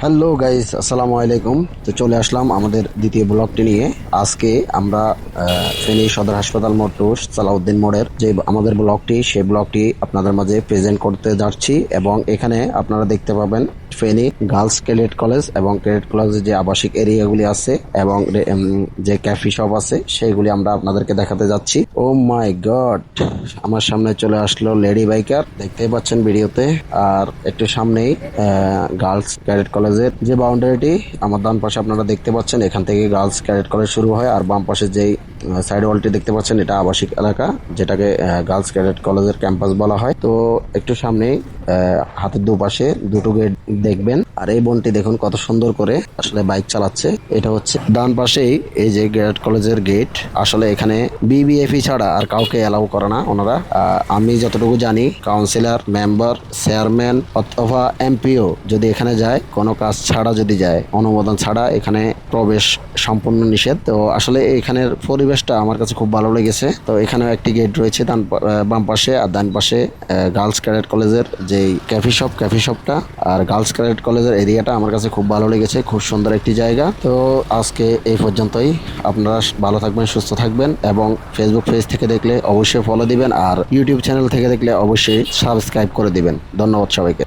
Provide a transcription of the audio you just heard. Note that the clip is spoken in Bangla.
হ্যালো গাইস, আসসালামু আলাইকুম। তো চলে আসলাম আমাদের দ্বিতীয় ব্লগটি নিয়ে। আজকে আমরা ফেনী সদর হাসপাতাল মোড় টু সালাউদ্দিন মোড়ের যে আমাদের ব্লগটি, সেই ব্লগটি আপনাদের মাঝে প্রেজেন্ট করতে যাচ্ছি। এবং এখানে আপনারা দেখতে পাবেন ফেনী গার্লস ক্যাডেট কলেজ এবং ক্যাডেট কলেজের যে আবাসিক এরিয়াগুলি আছে এবং যে ক্যাফি শপ আছে সেইগুলি আমরা আপনাদেরকে দেখাতে যাচ্ছি। ও মাই গড, আমার সামনে চলে আসলো লেডি বাইকার, দেখতেই পাচ্ছেন ভিডিওতে। আর একটু সামনেই গার্লস ক্যাডেট কলেজের যে বাউন্ডারিটি আমার ডান পাশে আপনারা দেখতে পাচ্ছেন, এখান থেকে গার্লস ক্যাডেট কলেজ শুরু হয়। আর বাম পাশে যেই সাইড ওয়ালটি দেখতে পাচ্ছেন, এটা আবাসিক এলাকা, যেটাকে গার্লস ক্যাডেট কলেজের ক্যাম্পাস বলা হয়। তো একটু সামনেই হাতের দুপাশে দুটো গেট দেখবেন। আর এই বোনটি দেখুন কত সুন্দর করে আসলে বাইক চালাচ্ছে। এটা হচ্ছে ডান পাশেই এই যে ক্যাডেট কলেজের গেট। আসলে এখানে বিবিএফই ছাড়া আর কাউকে অ্যালাউ করে না ওনারা। আমি যতটুকু জানি, কাউন্সিলর, মেম্বার, চেয়ারম্যান অথবা এমপিও যদি এখানে যায়, কোনো কাজ ছাড়া যদি যায়, অনুমোদন ছাড়া এখানে প্রবেশ সম্পূর্ণ নিষেধ। তো আসলে এখানের পরিবেশটা আমার কাছে খুব ভালো লেগেছে। তো এখানেও একটি গেট রয়েছে বাম পাশে, আর ডান পাশে গার্লস ক্যাডেট কলেজের যেই ক্যাফি শপটা আর গার্লস ক্যাডেট কলেজের এরিয়াটা আমার কাছে খুব ভালো লেগেছে। খুব সুন্দর একটি জায়গা। তো আজকে এই পর্যন্তই। আপনারা ভালো থাকবেন, সুস্থ থাকবেন, এবং ফেসবুক পেজ থেকে দেখলে অবশ্যই ফলো দিবেন, আর ইউটিউব চ্যানেল থেকে দেখলে অবশ্যই সাবস্ক্রাইব করে দিবেন। ধন্যবাদ সবাইকে।